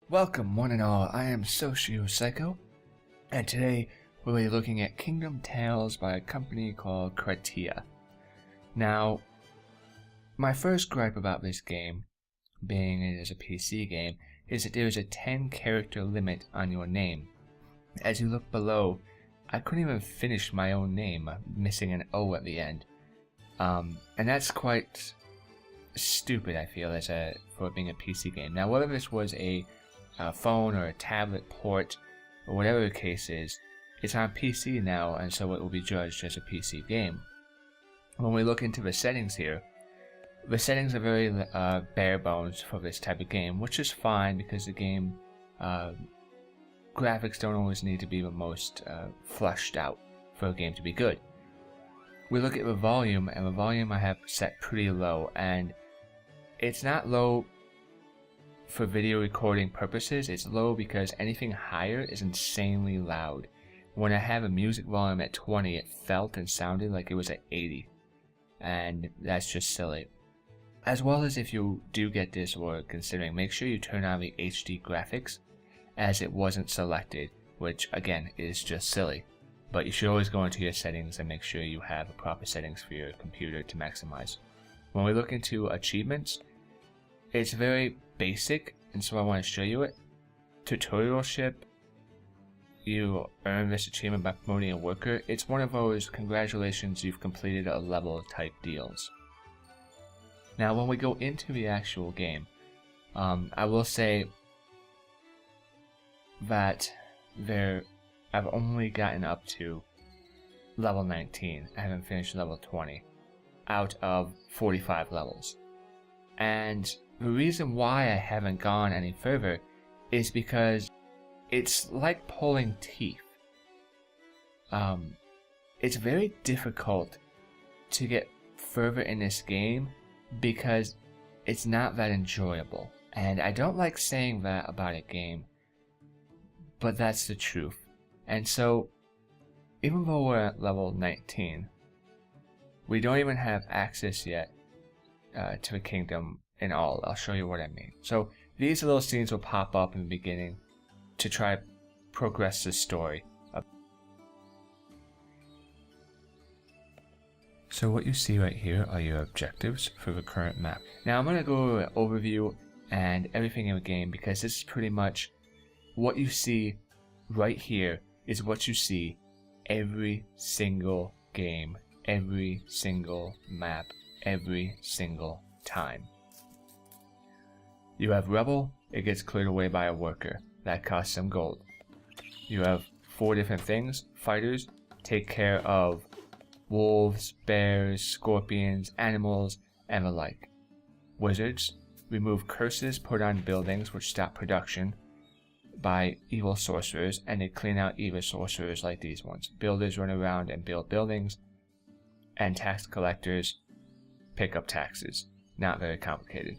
Welcome one and all, I am SocioPsycho, and today we'll be looking at Kingdom Tales by a company called Kratia. Now, my first gripe about this game, being it is a PC game, is that there is a 10 character limit on your name. As you look below, I couldn't even finish my own name, missing an O at the end. And that's quite stupid, I feel, for being a PC game. Now, whether this was a phone or a tablet port or whatever the case is, it's on PC now, and so it will be judged as a PC game. When we look into the settings here, the settings are very bare bones for this type of game, which is fine because the game graphics don't always need to be the most fleshed out for a game to be good. We look at the volume, and the volume I have set pretty low, and it's not low for video recording purposes. It's low because anything higher is insanely loud. When I have a music volume at 20, it felt and sounded like it was at 80, and that's just silly. As well as, if you do get this or considering, make sure you turn on the HD graphics, as it wasn't selected, which again is just silly. But you should always go into your settings and make sure you have the proper settings for your computer to maximize. When we look into achievements, it's very basic, and so I want to show you it. Tutorialship, you earn this achievement by promoting a worker. It's one of those congratulations, you've completed a level type deals. Now when we go into the actual game, I will say that I've only gotten up to level 19. I haven't finished level 20 out of 45 levels. And the reason why I haven't gone any further is because it's like pulling teeth. It's very difficult to get further in this game because it's not that enjoyable. And I don't like saying that about a game, but that's the truth. And so, even though we're at level 19, we don't even have access yet to the kingdom in all. I'll show you what I mean. So these little scenes will pop up in the beginning to try to progress the story. So what you see right here are your objectives for the current map. Now I'm going to go over an overview and everything in the game, because this is pretty much what you see right here is what you see every single game, every single map, every single time. You have Rebel, it gets cleared away by a worker. That costs some gold. You have 4 different things. Fighters take care of wolves, bears, scorpions, animals, and the like. Wizards remove curses put on buildings which stop production by evil sorcerers, and they clean out evil sorcerers like these ones. Builders run around and build buildings, and tax collectors pick up taxes. Not very complicated.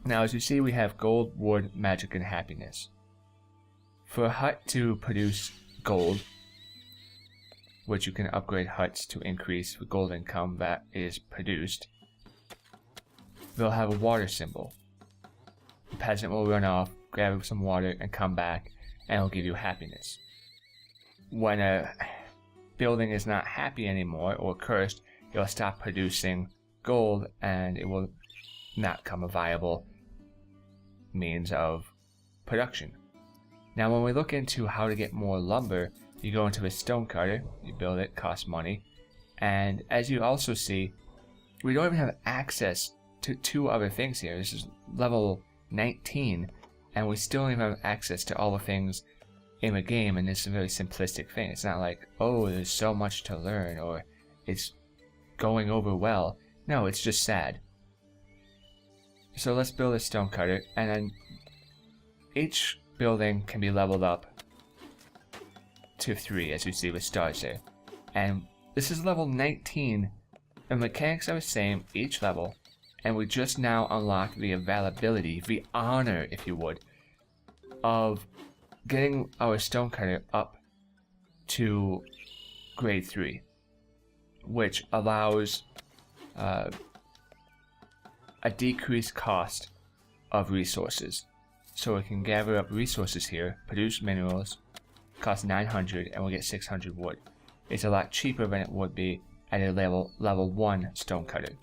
Now, as you see, we have gold, wood, magic, and happiness. For a hut to produce gold, which you can upgrade huts to increase the gold income that is produced, they'll have a water symbol. The peasant will run off, grab some water, and come back, and it'll give you happiness. When a building is not happy anymore or cursed, it'll stop producing gold, and it will not become a viable means of production. Now when we look into how to get more lumber, you go into a stone cutter, you build it, costs money, and as you also see, we don't even have access to 2 other things here. This is level 19, and we still don't even have access to all the things in the game, and this is a very simplistic thing. It's not like, oh, there's so much to learn, or it's going over well. No, it's just sad. So let's build a stone cutter, and then each building can be leveled up to 3, as you see with stars there. And this is level 19. The mechanics are the same each level, and we just now unlocked the availability, the honor, if you would, of getting our stone cutter up to grade 3, which allows a decreased cost of resources. so we can gather up resources here, produce minerals, cost 900, and we'll get 600 wood. It's a lot cheaper than it would be at a level 1 stonecutter.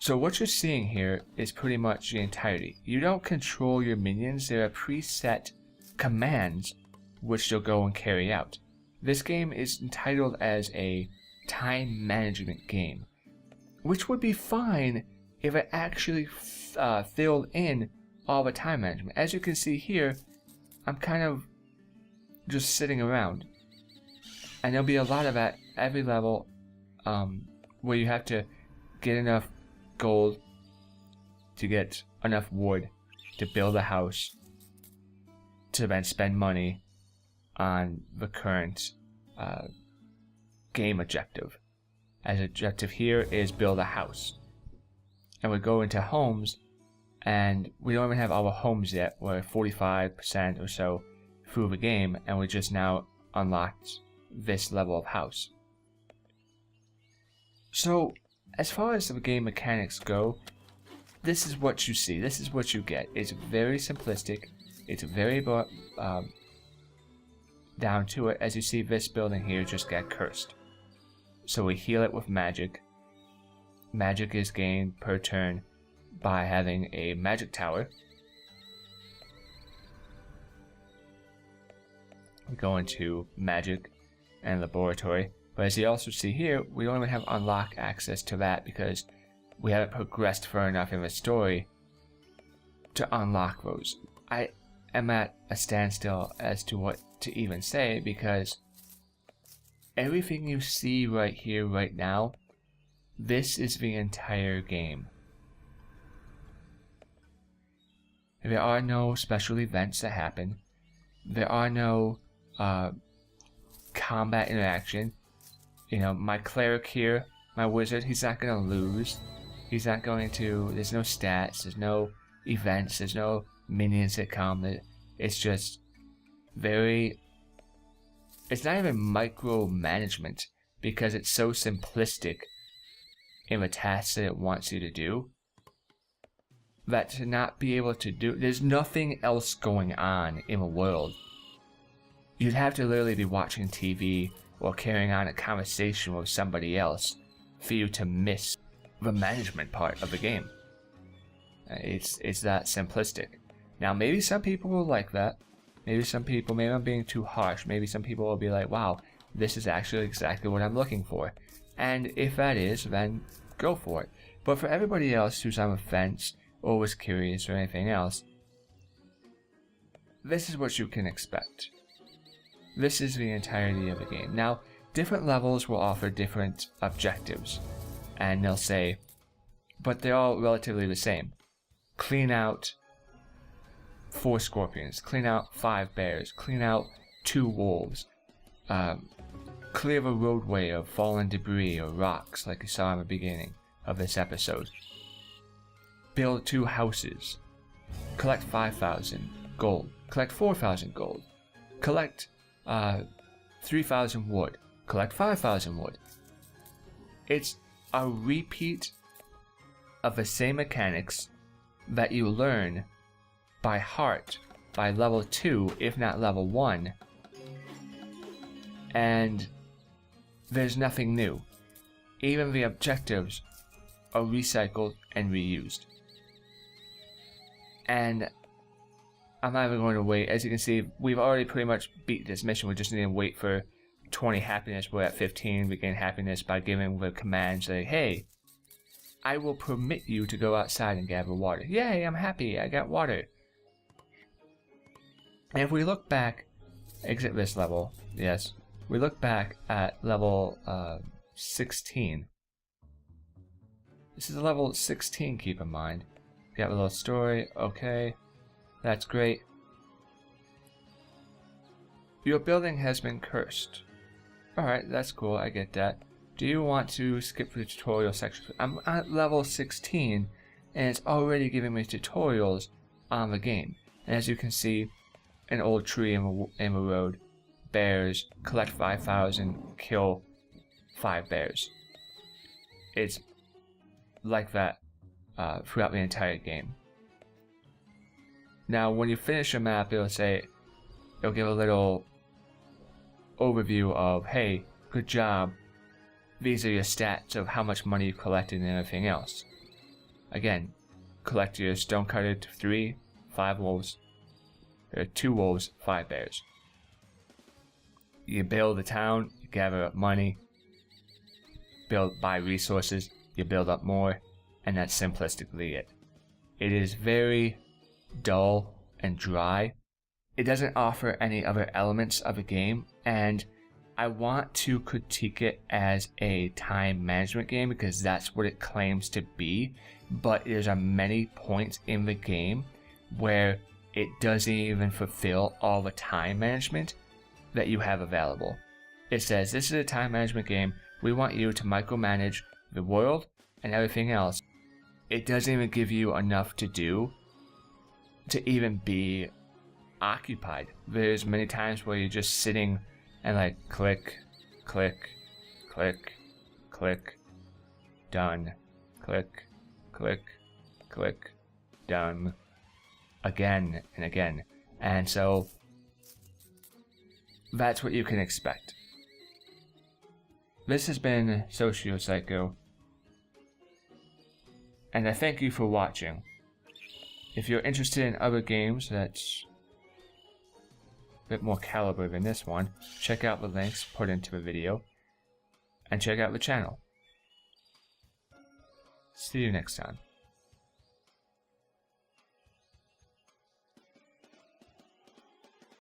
So what you're seeing here is pretty much the entirety. You don't control your minions, there are preset commands which they'll go and carry out. This game is entitled as a time management game, which would be fine if it actually filled in all the time management. As you can see here, I'm kind of just sitting around, and there'll be a lot of that every level, where you have to get enough gold to get enough wood to build a house, to then spend money on the current game objective. As objective here is build a house, and we go into homes, and we don't even have our homes yet. We're 45% or so through the game, and we just now unlocked this level of house. So as far as the game mechanics go, this is what you see, this is what you get. It's very simplistic, it's very down to it. As you see, this building here just got cursed, so we heal it with magic. Magic is gained per turn by having a magic tower. We go into magic and laboratory, but as you also see here, we don't even have unlock access to that because we haven't progressed far enough in the story to unlock those. I am at a standstill as to what to even say, because everything you see right here, right now, this is the entire game. There are no special events that happen. There are no combat interaction. You know, my cleric here, my wizard, he's not going to lose. He's not going to, there's no stats, there's no events, there's no minions that come. It's just very, it's not even micromanagement, because it's so simplistic in the tasks that it wants you to do, that to not be able to do, there's nothing else going on in the world. You'd have to literally be watching TV or carrying on a conversation with somebody else for you to miss the management part of the game. It's that simplistic. Now maybe some people will like that. Maybe some people, maybe I'm being too harsh, maybe some people will be like, wow, this is actually exactly what I'm looking for. And if that is, then go for it. But for everybody else who's on the fence or was curious or anything else, this is what you can expect. This is the entirety of the game. Now, different levels will offer different objectives, and they'll say, but they're all relatively the same. Clean out 4 scorpions, clean out 5 bears, clean out 2 wolves, clear the roadway of fallen debris or rocks like you saw in the beginning of this episode. Build 2 houses, collect 5,000 gold, collect 4,000 gold, collect 3,000 wood, collect 5,000 wood. It's a repeat of the same mechanics that you learn by heart by level 2, if not level 1, and there's nothing new. Even the objectives are recycled and reused. And I'm not even going to wait. As you can see, we've already pretty much beat this mission. We just need to wait for 20 happiness. We're at 15. We gain happiness by giving the command saying, hey, I will permit you to go outside and gather water. Yay, I'm happy. I got water. And if we look back, exit this level, yes, we look back at level 16. This is level 16, keep in mind. Got a little story, okay, that's great. Your building has been cursed. Alright, that's cool, I get that. Do you want to skip the tutorial section? I'm at level 16, and it's already giving me tutorials on the game. And as you can see, an old tree in the road, bears, collect 5,000, kill 5 bears. It's like that throughout the entire game. Now, when you finish a map, it'll give a little overview of, hey, good job. These are your stats of how much money you collected and everything else. Again, collect your stonecutter to 3, 5 wolves, 2 wolves, 5 bears. You build a town, you gather up money, buy resources, you build up more, and that's simplistically it. It is very dull and dry. It doesn't offer any other elements of a game, and I want to critique it as a time management game because that's what it claims to be, but there's many points in the game where it doesn't even fulfill all the time management that you have available. It says, this is a time management game, we want you to micromanage the world and everything else. It doesn't even give you enough to do to even be occupied. There's many times where you're just sitting and like click, click, click, click, done, click, click, click, done, again and again. And so that's what you can expect. This has been SocioPsycho, and I thank you for watching. If you're interested in other games that's a bit more caliber than this one, check out the links put into the video, and check out the channel. See you next time.